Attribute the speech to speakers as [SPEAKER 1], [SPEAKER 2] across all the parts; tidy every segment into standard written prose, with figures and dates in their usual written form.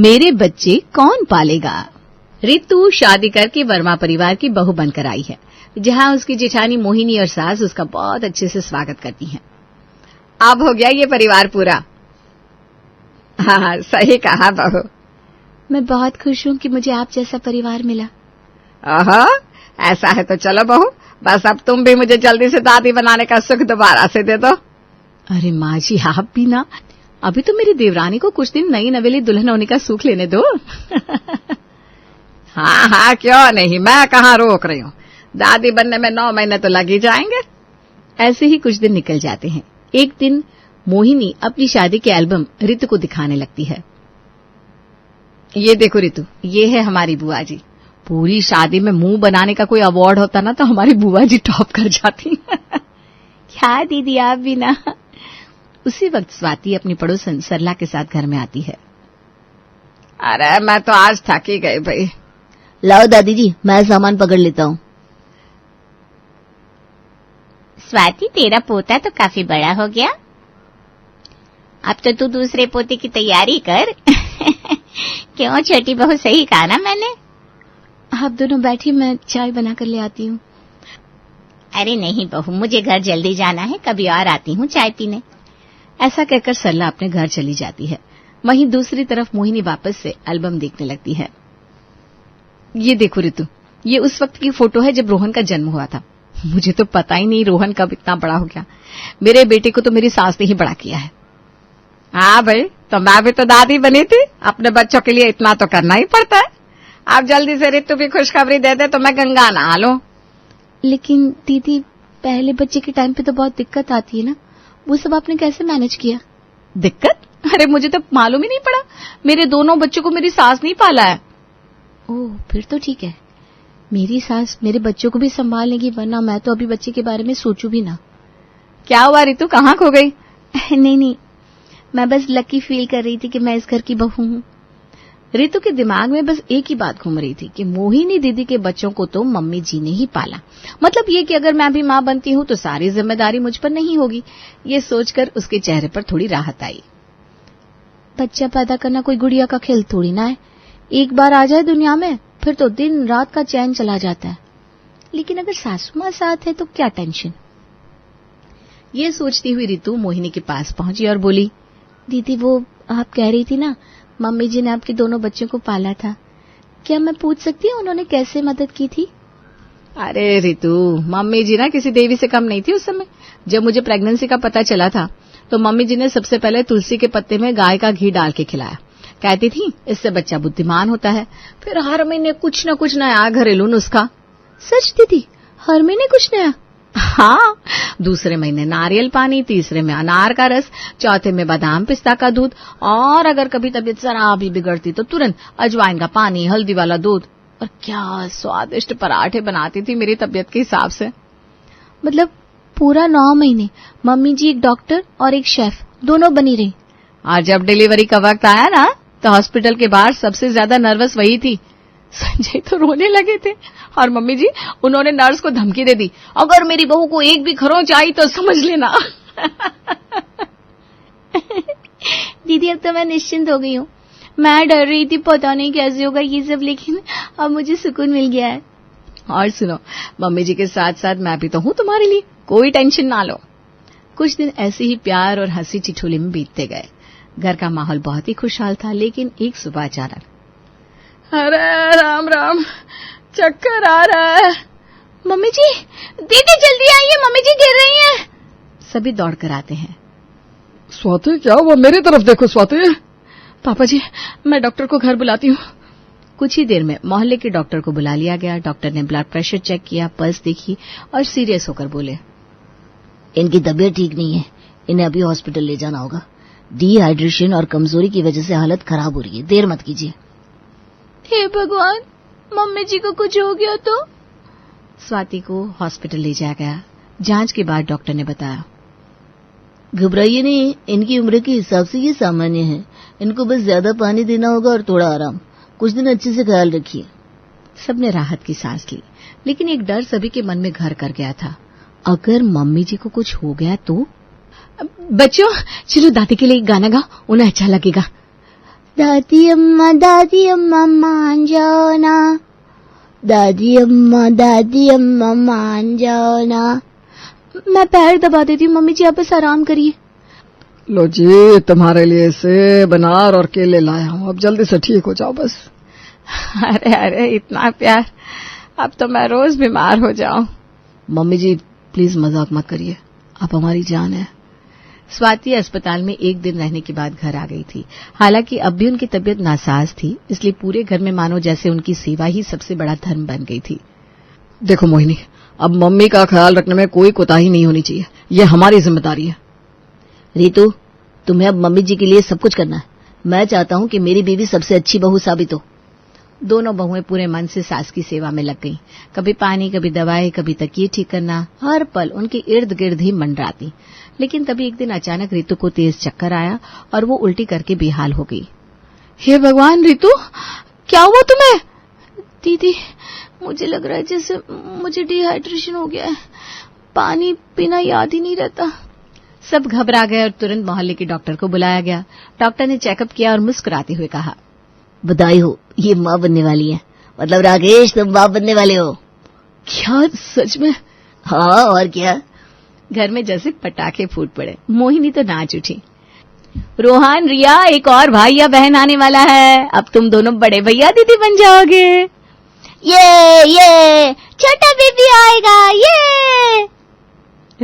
[SPEAKER 1] मेरे बच्चे कौन पालेगा। रितु शादी करके वर्मा परिवार की बहू बनकर आई है, जहां उसकी जेठानी मोहिनी और सास उसका बहुत अच्छे से स्वागत करती हैं। अब हो गया ये परिवार पूरा। हाँ, सही कहा बहू। मैं बहुत खुश हूँ कि मुझे आप जैसा परिवार मिला। ओहो, ऐसा है तो चलो बहू, बस अब तुम भी मुझे जल्दी से दादी बनाने का सुख दोबारा से दे दो। अरे माँ जी, आप भी ना, अभी तो मेरी देवरानी को कुछ दिन नई नवेली दुल्हन होने का सुख लेने दो। हाँ हाँ, क्यों नहीं, मैं कहाँ रोक रही हूँ, दादी बनने में 9 महीने तो लग ही जाएंगे। ऐसे ही कुछ दिन निकल जाते हैं। एक दिन मोहिनी अपनी शादी के एल्बम रितु को दिखाने लगती है। ये देखो रितु, ये है हमारी बुआ जी। पूरी शादी में मुंह बनाने का कोई अवार्ड होता ना तो हमारी बुआ जी टॉप कर जाती। क्या दीदी, आप भी ना। उसी वक्त स्वाति अपनी पड़ोसन सरला के साथ घर में आती है। अरे मैं तो आज थक ही गई भाई।
[SPEAKER 2] लाओ दादी जी, मैं सामान पकड़ लेता हूँ।
[SPEAKER 3] स्वाति, तेरा पोता तो काफी बड़ा हो गया, अब तो तू दूसरे पोते की तैयारी कर। क्यों छोटी बहू, सही कहा ना मैंने?
[SPEAKER 1] आप दोनों बैठिए, मैं चाय बना कर ले आती हूँ।
[SPEAKER 3] अरे नहीं बहू, मुझे घर जल्दी जाना है, कभी और आती हूँ चाय पीने।
[SPEAKER 1] ऐसा कहकर सरला अपने घर चली जाती है। वहीं दूसरी तरफ मोहिनी वापस से एल्बम देखने लगती है। ये देखो रितु, ये उस वक्त की फोटो है जब रोहन का जन्म हुआ था। मुझे तो पता ही नहीं रोहन कब इतना बड़ा हो गया। मेरे बेटे को तो मेरी सास ने ही बड़ा किया है। हाँ भाई, तो मैं भी तो दादी बनी थी, अपने बच्चों के लिए इतना तो करना ही पड़ता है। आप जल्दी से रितु की खुशखबरी दे दे तो मैं गंगा नहा लूं। लेकिन दीदी, पहले बच्चे के टाइम पे तो बहुत दिक्कत आती है ना, वो सब आपने कैसे मैनेज किया? दिक्कत? अरे मुझे तो मालूम ही नहीं पड़ा, मेरे दोनों बच्चों को मेरी सास नहीं पाला है। ओह, फिर तो ठीक है, मेरी सास मेरे बच्चों को भी संभाल लेगी, वरना मैं तो अभी बच्चे के बारे में सोचूं भी ना। क्या हुआ रितु, कहाँ खो गई? नहीं, मैं बस लकी फील कर रही थी कि मैं इस घर की बहू हूँ। रितु के दिमाग में बस एक ही बात घूम रही थी कि मोहिनी दीदी के बच्चों को तो मम्मी जी ने ही पाला, मतलब ये कि अगर मैं भी माँ बनती हूँ तो सारी जिम्मेदारी मुझ पर नहीं होगी। ये सोचकर उसके चेहरे पर थोड़ी राहत आई। बच्चा पैदा करना कोई गुड़िया का खेल थोड़ी ना है, एक बार आ जाए दुनिया में फिर तो दिन रात का चैन चला जाता है। लेकिन अगर सासू माँ साथ है तो क्या टेंशन। ये सोचती हुई रितु मोहिनी के पास पहुंची और बोली, दीदी, वो आप कह रही थी ना मम्मी जी ने आपके दोनों बच्चों को पाला था, क्या मैं पूछ सकती हूँ उन्होंने कैसे मदद की थी? अरे रितु, मम्मी जी ना किसी देवी से कम नहीं थी उस समय। जब मुझे प्रेगनेंसी का पता चला था तो मम्मी जी ने सबसे पहले तुलसी के पत्ते में गाय का घी डाल के खिलाया। कहती थी इससे बच्चा बुद्धिमान होता है। फिर हर महीने कुछ न कुछ नया घरेलू नुस्खा। सच दीदी, हर महीने कुछ नया? हाँ, दूसरे महीने नारियल पानी, तीसरे में अनार का रस, चौथे में बादाम पिस्ता का दूध, और अगर कभी तबीयत जरा भी बिगड़ती तो तुरंत अजवाइन का पानी, हल्दी वाला दूध। और क्या स्वादिष्ट पराठे बनाती थी मेरी तबीयत के हिसाब से। मतलब पूरा 9 महीने मम्मी जी एक डॉक्टर और एक शेफ दोनों बनी रही। और जब डिलीवरी का वक्त आया ना तो हॉस्पिटल के बाहर सबसे ज्यादा नर्वस वही थी। संजय तो रोने लगे थे और मम्मी जी, उन्होंने नर्स को धमकी दे दी, अगर मेरी बहू को एक भी खरोंच आई तो समझ लेना। दीदी, अब तो मैं निश्चिंत हो गई हूँ। मैं डर रही थी पता नहीं कैसे होगा ये सब, लेकिन अब मुझे सुकून मिल गया है। और सुनो, मम्मी जी के साथ साथ मैं भी तो हूँ तुम्हारे लिए, कोई टेंशन ना लो। कुछ दिन ऐसे ही प्यार और हंसी ठिठोली में बीतते गए। घर का माहौल बहुत ही खुशहाल था। लेकिन एक सुबह अचानक, अरे राम राम, चक्कर आ रहा है। मम्मी जी, दीदी जल्दी आइए, मम्मी जी गिर रही हैं। सभी दौड़कर आते हैं।
[SPEAKER 4] स्वाति, क्या हुआ? मेरी तरफ देखो स्वाति।
[SPEAKER 1] पापा जी, मैं डॉक्टर को घर बुलाती हूँ। कुछ ही देर में मोहल्ले के डॉक्टर को बुला लिया गया। डॉक्टर ने ब्लड प्रेशर चेक किया, पल्स देखी और सीरियस होकर बोले,
[SPEAKER 2] इनकी तबीयत ठीक नहीं है, इन्हें अभी हॉस्पिटल ले जाना होगा। डिहाइड्रेशन और कमजोरी की वजह से हालत खराब हो रही है, देर मत कीजिए।
[SPEAKER 1] हे भगवान, मम्मी जी को कुछ हो गया तो? स्वाति को हॉस्पिटल ले जाया गया। जांच के बाद डॉक्टर ने बताया,
[SPEAKER 2] घबराइए नहीं, इनकी उम्र के हिसाब से ये सामान्य है, इनको बस ज्यादा पानी देना होगा और थोड़ा आराम, कुछ दिन अच्छे से ख्याल रखिए।
[SPEAKER 1] सबने राहत की सांस ली, लेकिन एक डर सभी के मन में घर कर गया था, अगर मम्मी जी को कुछ हो गया तो? बच्चों, चलो दादी के लिए एक गाना गाओ, उन्हें अच्छा लगेगा।
[SPEAKER 2] दादी अम्मा मान जाओ ना, दादी अम्मा मान जाओ ना। मैं पैर दबा देती हूँ मम्मी जी, आप बस आराम करिए।
[SPEAKER 4] लो जी, तुम्हारे लिए सेब, अनार और केले लाया हूँ, अब जल्दी से ठीक हो जाओ बस।
[SPEAKER 1] अरे अरे, इतना प्यार, अब तो मैं रोज बीमार हो जाऊं।
[SPEAKER 2] मम्मी जी प्लीज मजाक मत करिए, आप हमारी जान है।
[SPEAKER 1] स्वाति अस्पताल में एक दिन रहने के बाद घर आ गई थी। हालांकि अब भी उनकी तबीयत नासाज थी, इसलिए पूरे घर में मानो जैसे उनकी सेवा ही सबसे बड़ा धर्म बन गई थी।
[SPEAKER 4] देखो मोहिनी, अब मम्मी का ख्याल रखने में कोई कोताही नहीं होनी चाहिए, ये हमारी जिम्मेदारी है।
[SPEAKER 2] रीतू, तुम्हें अब मम्मी जी के लिए सब कुछ करना है। मैं चाहता हूँ कि मेरी बीवी सबसे अच्छी बहू साबित हो।
[SPEAKER 1] दोनों बहुएं पूरे मन से सास की सेवा में लग गईं। कभी पानी, कभी दवाई, कभी तकिए ठीक करना, हर पल उनके इर्द गिर्द ही मंडराती। लेकिन तभी एक दिन अचानक ऋतु को तेज चक्कर आया और वो उल्टी करके बेहाल हो गई।
[SPEAKER 2] हे भगवान ऋतु, क्या हुआ तुम्हें? दीदी, मुझे लग रहा है जैसे मुझे डिहाइड्रेशन हो गया है, पानी पीना याद ही नहीं रहता।
[SPEAKER 1] सब घबरा गए और तुरंत मोहल्ले के डॉक्टर को बुलाया गया। डॉक्टर ने चेकअप किया और मुस्कुराते हुए कहा,
[SPEAKER 2] बधाई हो, ये माँ बनने वाली है। मतलब राकेश, तुम बाप बनने वाले हो।
[SPEAKER 1] क्या सच में?
[SPEAKER 2] हाँ, और क्या।
[SPEAKER 1] घर में जैसे पटाखे फूट पड़े। मोहिनी तो नाच उठी। रोहन, रिया, एक और भाई या बहन आने वाला है, अब तुम दोनों बड़े भैया दीदी बन जाओगे।
[SPEAKER 2] ये छोटा बेबी आएगा, ये।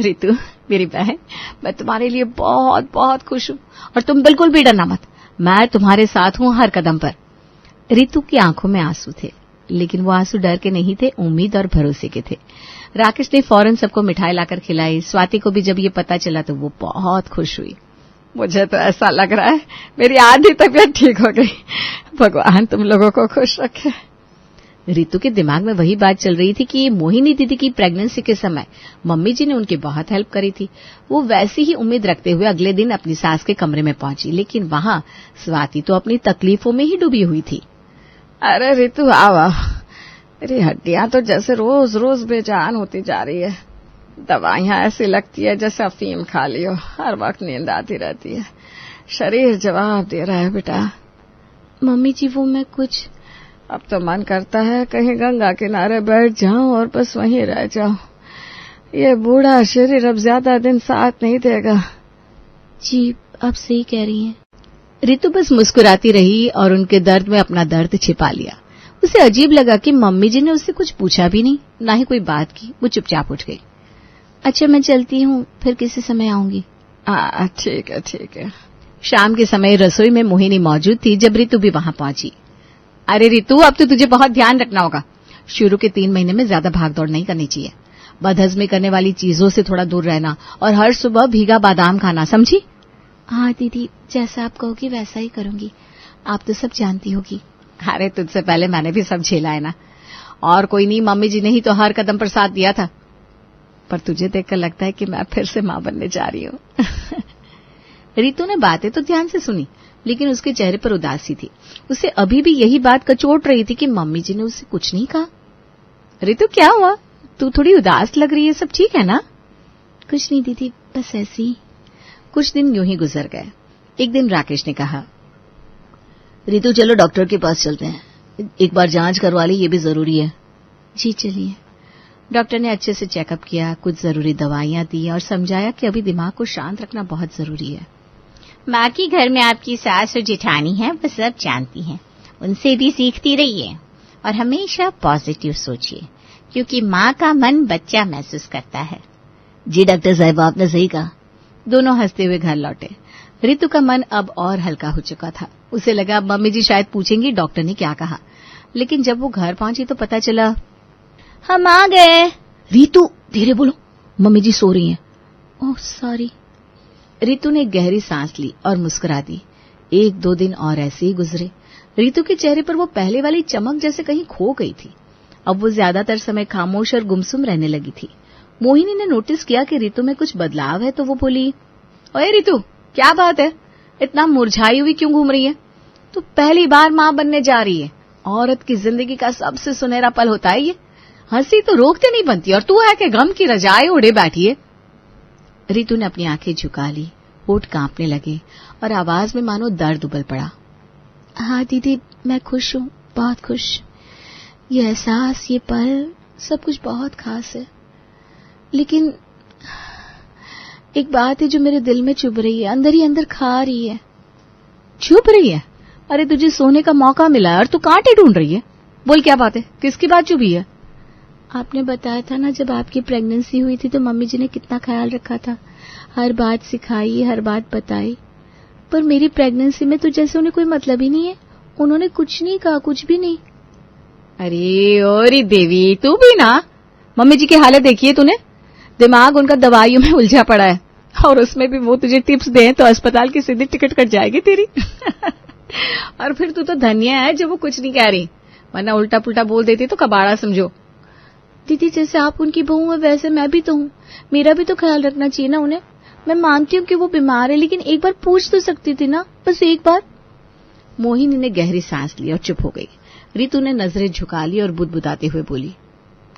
[SPEAKER 1] ऋतु मेरी बहन, मैं तुम्हारे लिए बहुत बहुत खुश हूँ और तुम बिल्कुल भी डरना मत, मैं तुम्हारे साथ हूँ हर कदम पर। ऋतु की आंखों में आंसू थे, लेकिन वो आंसू डर के नहीं थे, उम्मीद और भरोसे के थे। राकेश ने फौरन सबको मिठाई लाकर खिलाई। स्वाति को भी जब ये पता चला तो वो बहुत खुश हुई। मुझे तो ऐसा लग रहा है मेरी आधी तबीयत ठीक हो गई। भगवान तुम लोगों को खुश रखे। ऋतु के दिमाग में वही बात चल रही थी कि मोहिनी दीदी की प्रेगनेंसी के समय मम्मी जी ने उनकी बहुत हेल्प करी थी। वो वैसी ही उम्मीद रखते हुए अगले दिन अपनी सास के कमरे में पहुंची, लेकिन वहां स्वाति तो अपनी तकलीफों में ही डूबी हुई थी। अरे ऋतु, आवा, मेरी हड्डियां तो जैसे रोज रोज बेजान होती जा रही है। दवाइयां ऐसी लगती है जैसे अफीम खा लियो, हर वक्त नींद आती रहती है, शरीर जवाब दे रहा है। बेटा
[SPEAKER 2] मम्मी जी, वो मैं कुछ,
[SPEAKER 1] अब तो मन करता है कहीं गंगा किनारे बैठ जाऊं और बस वहीं रह जाऊं। ये बूढ़ा शरीर अब ज्यादा दिन साथ नहीं देगा।
[SPEAKER 2] जी आप सही कह रही हैं।
[SPEAKER 1] ऋतु बस मुस्कुराती रही और उनके दर्द में अपना दर्द छिपा लिया। उसे अजीब लगा कि मम्मी जी ने उससे कुछ पूछा भी नहीं, ना ही कोई बात की। वो चुपचाप उठ गई।
[SPEAKER 2] अच्छा मैं चलती हूँ, फिर किसी समय आऊंगी।
[SPEAKER 1] ठीक है ठीक है। शाम के समय रसोई में मोहिनी मौजूद थी जब ऋतु भी वहां पहुंची। अरे ऋतु, अब तो तुझे बहुत ध्यान रखना होगा। शुरू के 3 महीने में ज्यादा भागदौड़ नहीं करनी चाहिए। बदहजमी करने वाली चीजों से थोड़ा दूर रहना और हर सुबह भीगा बादाम खाना, समझी?
[SPEAKER 2] हाँ दीदी, जैसा आप कहोगी वैसा ही करूंगी। आप तो सब जानती होगी।
[SPEAKER 1] अरे तुझसे पहले मैंने भी सब झेला है ना। और कोई नहीं, मम्मी जी ने ही तो हर कदम पर साथ दिया था। पर तुझे देखकर लगता है कि मैं फिर से मां बनने जा रही हूँ। ऋतु ने बातें तो ध्यान से सुनी, लेकिन उसके चेहरे पर उदासी थी। उसे अभी भी यही बात कचोट रही थी कि मम्मी जी ने उससे कुछ नहीं कहा। ऋतु क्या हुआ? तू थोड़ी उदास लग रही है, सब ठीक है ना?
[SPEAKER 2] कुछ नहीं दीदी, बस ऐसे ही।
[SPEAKER 1] कुछ दिन यूं ही गुजर गए। एक दिन राकेश ने कहा,
[SPEAKER 2] ऋतु चलो डॉक्टर के पास चलते हैं, एक बार जांच करवा ली, ये भी जरूरी है। जी चलिए।
[SPEAKER 1] डॉक्टर ने अच्छे से चेकअप किया, कुछ जरूरी दवाइयां दी और समझाया कि अभी दिमाग को शांत रखना बहुत जरूरी है।
[SPEAKER 3] बाकी घर में आपकी सास और जेठानी है, वो सब जानती हैं, उनसे भी सीखती रहिए और हमेशा पॉजिटिव सोचिए, क्योंकि माँ का मन बच्चा महसूस करता है।
[SPEAKER 2] जी डॉक्टर साहब, आपने सही कहा।
[SPEAKER 1] दोनों हंसते हुए घर लौटे। ऋतु का मन अब और हल्का हो चुका था। उसे लगा अब मम्मी जी शायद पूछेंगी डॉक्टर ने क्या कहा, लेकिन जब वो घर पहुंची तो पता चला
[SPEAKER 3] हम आ गए।
[SPEAKER 2] ऋतु धीरे बोलो, मम्मी जी सो रही हैं। Oh sorry.
[SPEAKER 1] ऋतु ने गहरी सांस ली और मुस्कुरा दी। 1-2 दिन और ऐसे ही गुजरे। ऋतु के चेहरे पर वो पहले वाली चमक जैसे कहीं खो गई थी। अब वो ज्यादातर समय खामोश और गुमसुम रहने लगी थी। मोहिनी ने नोटिस किया कि ऋतु में कुछ बदलाव है तो वो बोली, ओए ऋतु, क्या बात है, इतना मुरझाई हुई क्यों घूम रही है? तू पहली बार मां बनने जा रही है। औरत की जिंदगी का सबसे सुनहरा पल होता है ये। हंसी तो रोकते नहीं बनती और तू है कि गम की रजाई ओढ़े बैठी है। ऋतु ने अपनी आंखें झुका ली, होठ कांपने लगे और आवाज में मानो दर्द उबल पड़ा।
[SPEAKER 2] हाँ दीदी, मैं खुश हूँ, बहुत खुश। ये एहसास, ये पल, सब कुछ बहुत खास है। लेकिन एक बात है जो मेरे दिल में चुभ रही है, अंदर ही अंदर खा रही है।
[SPEAKER 1] चुभ रही है? अरे तुझे सोने का मौका मिला है और तू कांटे ढूंढ रही है। बोल क्या बात है, किसकी बात चुभी है?
[SPEAKER 2] आपने बताया था ना, जब आपकी प्रेगनेंसी हुई थी तो मम्मी जी ने कितना ख्याल रखा था, हर बात सिखाई, हर बात बताई। पर मेरी प्रेगनेंसी में तो जैसे उन्हें कोई मतलब ही नहीं है। उन्होंने कुछ नहीं कहा, कुछ भी नहीं।
[SPEAKER 1] अरे ओरी देवी, तू भी ना, मम्मी जी की हालत देखिए तूने। दिमाग उनका दवाइयों में उलझा पड़ा है, और उसमें भी वो तुझे टिप्स दें तो अस्पताल की सीधी टिकट कट जाएगी तेरी। और फिर तू तो धन्य है जो वो कुछ नहीं कह रही, वरना उल्टा पुल्टा बोल देती तो कबाड़ा समझो।
[SPEAKER 2] दीदी, जैसे आप उनकी बहू है वैसे मैं भी तो हूँ, मेरा भी तो ख्याल रखना चाहिए ना उन्हें। मैं मानती हूँ कि वो बीमार है, लेकिन एक बार पूछ तो सकती थी ना, बस एक बार।
[SPEAKER 1] मोहिनी ने गहरी सांस ली और चुप हो गई। रितु ने नजरें झुका ली और बुदबुदाते हुए बोली,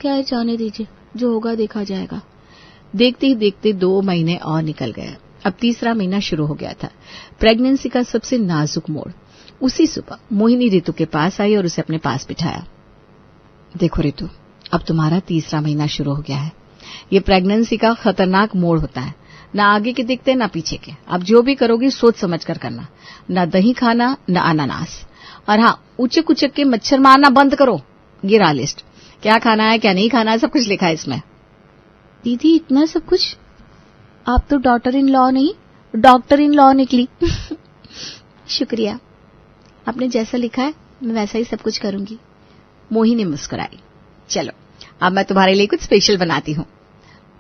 [SPEAKER 2] क्या है, जाने दीजिए, जो होगा देखा जाएगा।
[SPEAKER 1] देखते ही देखते 2 महीने और निकल गए। अब तीसरा महीना शुरू हो गया था, प्रेगनेंसी का सबसे नाजुक मोड़। उसी सुबह मोहिनी रितु के पास आई और उसे अपने पास बिठाया। देखो रितु, अब तुम्हारा तीसरा महीना शुरू हो गया है। ये प्रेगनेंसी का खतरनाक मोड़ होता है, ना आगे के दिखते ना पीछे के। अब जो भी करोगी सोच समझ कर करना, ना दही खाना ना अनानास, और हाँ, उचक उचक के मच्छर मारना बंद करो। ये रहा लिस्ट, क्या खाना है क्या नहीं खाना है सब कुछ लिखा है इसमें।
[SPEAKER 2] दीदी, इतना सब कुछ? आप तो डॉटर इन लॉ नहीं, डॉक्टर इन लॉ निकली। शुक्रिया, आपने जैसा लिखा है मैं वैसा ही सब कुछ करूंगी।
[SPEAKER 1] मोहिनी मुस्कुराई। चलो अब मैं तुम्हारे लिए कुछ स्पेशल बनाती हूँ।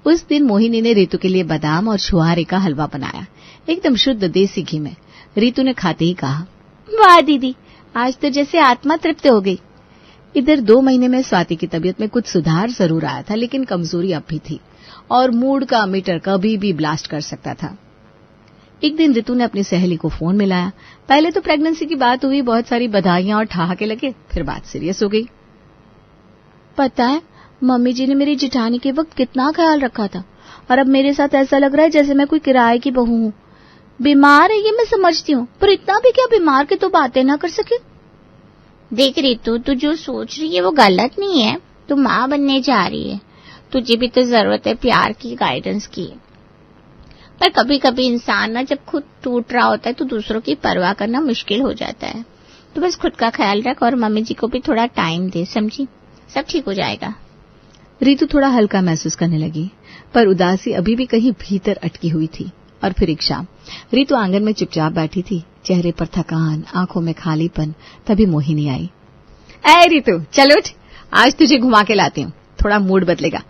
[SPEAKER 1] उस दिन मोहिनी ने रितु के लिए बादाम और छुहारे का हलवा बनाया, एकदम शुद्ध देसी घी में। रितु ने खाते ही कहा,
[SPEAKER 2] वाह दीदी, आज तो जैसे आत्मा तृप्त हो गई।
[SPEAKER 1] इधर 2 महीने में स्वाति की तबीयत में कुछ सुधार जरूर आया था, लेकिन कमजोरी अब भी थी और मूड का मीटर कभी भी ब्लास्ट कर सकता था। एक दिन रितु ने अपनी सहेली को फोन मिलाया। पहले तो प्रेगनेंसी की बात हुई, बहुत सारी बधाइयां और ठहाके लगे, फिर बात सीरियस हो गई।
[SPEAKER 2] पता है, मम्मी जी ने मेरी जिठानी के वक्त कितना ख्याल रखा था, और अब मेरे साथ ऐसा लग रहा है जैसे मैं कोई किराए की बहू हूँ। बीमार है ये मैं समझती हूँ, पर इतना भी क्या बीमार के तो बातें ना कर सके।
[SPEAKER 3] देख रितु, तू जो सोच रही है वो गलत नहीं है। तू माँ बनने जा रही है, तुझे भी तो जरूरत है प्यार की, गाइडेंस की। पर कभी कभी इंसान ना जब खुद टूट रहा होता है तो दूसरों की परवाह करना मुश्किल हो जाता है। तो बस खुद का ख्याल रख और मम्मी जी को भी थोड़ा टाइम दे, समझी? सब ठीक हो जाएगा।
[SPEAKER 1] रितु थोड़ा हल्का महसूस करने लगी, पर उदासी अभी भी कहीं भीतर अटकी हुई थी। और फिर एक शाम रितु आंगन में चुपचाप बैठी थी, चेहरे पर थकान, आंखों में खालीपन। तभी मोहिनी आई। ऐ रितु, चल उठ, आज तुझे घुमा के लाती हूँ, थोड़ा मूड बदलेगा,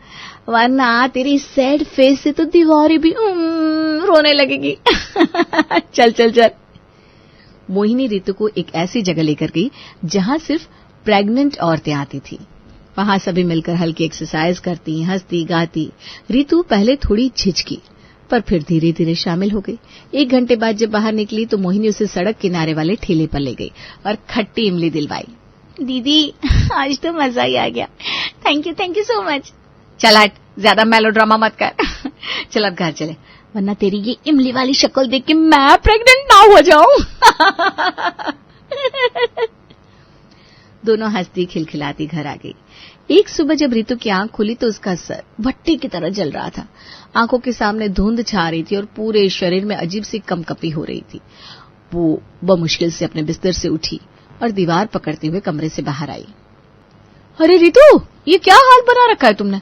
[SPEAKER 1] वरना तेरी सैड फेस से तो दीवारें भी रोने लगेगी। चल चल चल। मोहिनी रितु को एक ऐसी जगह लेकर गई जहां सिर्फ प्रेग्नेंट औरतें आती थी। वहां सभी मिलकर हल्की एक्सरसाइज करती, हंसती गाती। रितु पहले थोड़ी झिझकी, पर फिर धीरे धीरे शामिल हो गई। 1 घंटे बाद जब बाहर निकली तो मोहिनी उसे सड़क किनारे वाले ठेले पर ले गई और खट्टी इमली दिलवाई।
[SPEAKER 3] दीदी, आज तो मजा ही आ गया। Thank you so much.
[SPEAKER 1] चल हट, ज्यादा मेलोड्रामा मत कर। चल अब घर चले, वरना तेरी ये इमली वाली शक्ल देख के मैं प्रेग्नेंट ना हो जाऊं। दोनों हंसती खिलखिलाती घर आ गई। एक सुबह जब रितु की आंख खुली तो उसका सर भट्टी की तरह जल रहा था। आंखों के सामने धुंध छा रही थी और पूरे शरीर में अजीब सी कंपकपी हो रही थी। वो बमुश्किल से अपने बिस्तर से उठी और दीवार पकड़ते हुए कमरे से बाहर आई। अरे रितु, ये क्या हाल बना रखा है तुमने?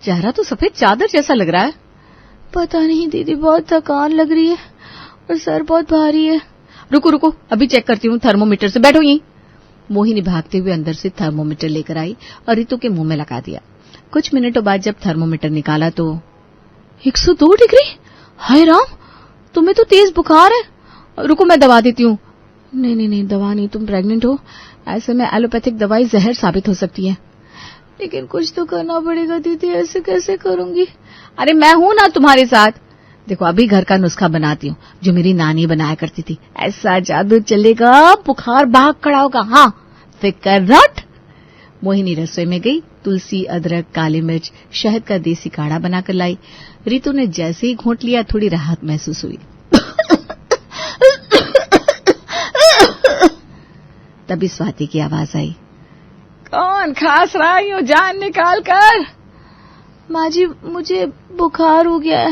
[SPEAKER 1] चेहरा तो सफेद चादर जैसा लग रहा है।
[SPEAKER 2] पता नहीं दीदी, बहुत थकान लग रही है और सर बहुत भारी है।
[SPEAKER 1] रुको रुको, अभी चेक करती हूँ थर्मोमीटर से, बैठो यहीं। मोहिनी भागते हुए अंदर से थर्मोमीटर लेकर आई और रितु के मुंह में लगा दिया। कुछ मिनटों बाद जब थर्मोमीटर निकाला तो 102 डिग्री। हाय राम, तुम्हें तो तेज बुखार है। रुको मैं दवा देती हूँ। नहीं, दवा नहीं, तुम प्रेग्नेंट हो, ऐसे में एलोपैथिक दवाई जहर साबित हो सकती है।
[SPEAKER 2] लेकिन कुछ तो करना पड़ेगा दीदी, ऐसे कैसे करूंगी?
[SPEAKER 1] अरे मैं हूं ना तुम्हारे साथ। देखो अभी घर का नुस्खा बनाती हूँ जो मेरी नानी बनाया करती थी। ऐसा जादू चलेगा, बुखार भाग खड़ा होगा। हाँ, फिकर नॉट। मोहिनी रसोई में गई, तुलसी, अदरक, काली मिर्च, शहद का देसी काढ़ा बनाकर लाई। रितु ने जैसे ही घोंट लिया थोड़ी राहत महसूस हुई। तभी स्वाति की आवाज आई।
[SPEAKER 4] कौन खास रहा यूं जान निकाल कर?
[SPEAKER 2] माँ जी, मुझे बुखार हो गया है।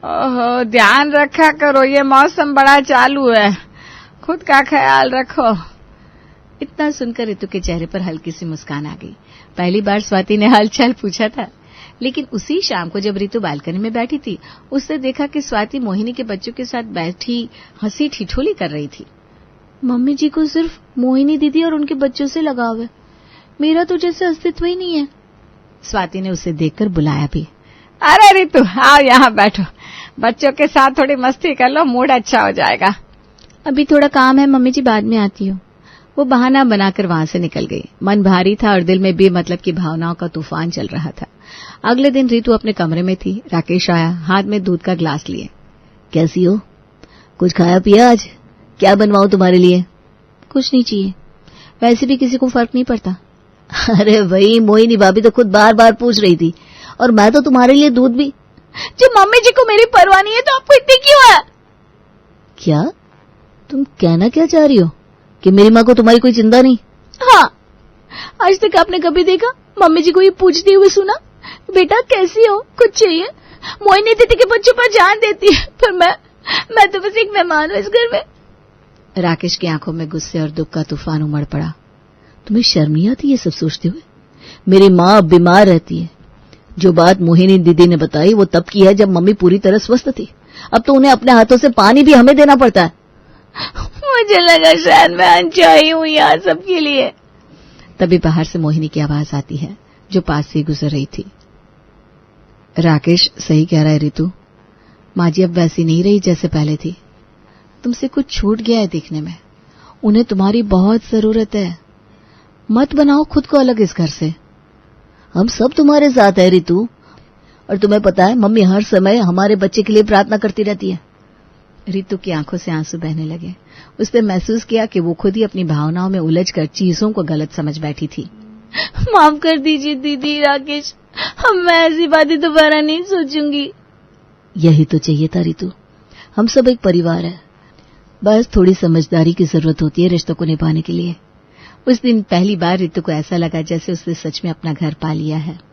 [SPEAKER 4] ओहो, ध्यान रखा करो, ये मौसम बड़ा चालू है, खुद का ख्याल रखो।
[SPEAKER 1] इतना सुनकर रितु के चेहरे पर हल्की सी मुस्कान आ गई। पहली बार स्वाति ने हालचाल पूछा था, लेकिन उसी शाम को जब रितु बालकनी में बैठी थी, उसने देखा कि स्वाति मोहिनी के बच्चों के साथ बैठी हंसी ठिठोली कर रही थी।
[SPEAKER 2] मम्मी जी को सिर्फ मोहिनी दीदी और उनके बच्चों से लगाव है, मेरा तो जैसे अस्तित्व ही नहीं है।
[SPEAKER 1] स्वाति ने उसे देखकर बुलाया भी।
[SPEAKER 4] अरे रितु, आओ यहाँ बैठो, बच्चों के साथ थोड़ी मस्ती कर लो, मूड अच्छा हो जाएगा।
[SPEAKER 2] अभी थोड़ा काम है मम्मी जी, बाद में आती हूँ।
[SPEAKER 1] वो बहाना बनाकर वहां से निकल गई। मन भारी था और दिल में बेमतलब की भावनाओं का तूफान चल रहा था। अगले दिन रितु अपने कमरे में थी। राकेश आया, हाथ में दूध का ग्लास लिए।
[SPEAKER 2] कैसी हो? कुछ खाया पिया आज? क्या बनवाऊं तुम्हारे लिए? कुछ नहीं चाहिए, वैसे भी किसी को फर्क नहीं पड़ता। अरे वही मोहिनी भाभी तो खुद बार बार पूछ रही थी, और मैं तो तुम्हारे लिए दूध भी।
[SPEAKER 1] जब मम्मी जी को मेरी परवाह नहीं है तो आपको इतनी क्यों है?
[SPEAKER 2] क्या तुम कहना क्या चाह रही हो कि मेरी माँ को तुम्हारी कोई चिंता नहीं? हाँ, आज तक आपने कभी देखा मम्मी जी को ये पूछते हुए सुना, बेटा कैसी हो, कुछ चाहिए? मोहिनी दीदी के बच्चों पर जान देती है, पर मैं तो बस एक मेहमान हूं इस घर में।
[SPEAKER 1] राकेश की आंखों में गुस्से और दुख का तूफान उमड़ पड़ा।
[SPEAKER 2] तुम्हें शर्म नहीं आती ये सब सोचते हुए? मेरी माँ अब बीमार रहती है। जो बात मोहिनी दीदी ने बताई वो तब की है जब मम्मी पूरी तरह स्वस्थ थी। अब तो उन्हें अपने हाथों से पानी भी हमें देना पड़ता है। मुझे लगा शायद मैं अनचाही हूं यहाँ सबके लिए।
[SPEAKER 1] तभी बाहर से मोहिनी की आवाज आती है, जो पास से गुजर रही थी। राकेश सही कह रहा है रितु, माँ जी अब वैसी नहीं रही जैसे पहले थी। तुमसे कुछ छूट गया है दिखने में। उन्हें तुम्हारी बहुत जरूरत है। मत बनाओ खुद को अलग इस घर से।
[SPEAKER 2] हम सब तुम्हारे साथ है रितु, और तुम्हें पता है मम्मी हर समय हमारे बच्चे के लिए प्रार्थना करती रहती है।
[SPEAKER 1] रितु की आंखों से आंसू बहने लगे। उसने महसूस किया कि वो खुद ही अपनी भावनाओं में उलझकर चीजों को गलत समझ बैठी थी।
[SPEAKER 2] माफ कर दीजिए दीदी, राकेश, हम मैं ऐसी बातें दोबारा नहीं सोचूंगी। यही तो चाहिए था रितु, हम सब एक परिवार है, बस थोड़ी समझदारी की जरूरत होती है रिश्तों को निभाने के लिए।
[SPEAKER 1] उस दिन पहली बार रितु को ऐसा लगा जैसे उसने सच में अपना घर पा लिया है।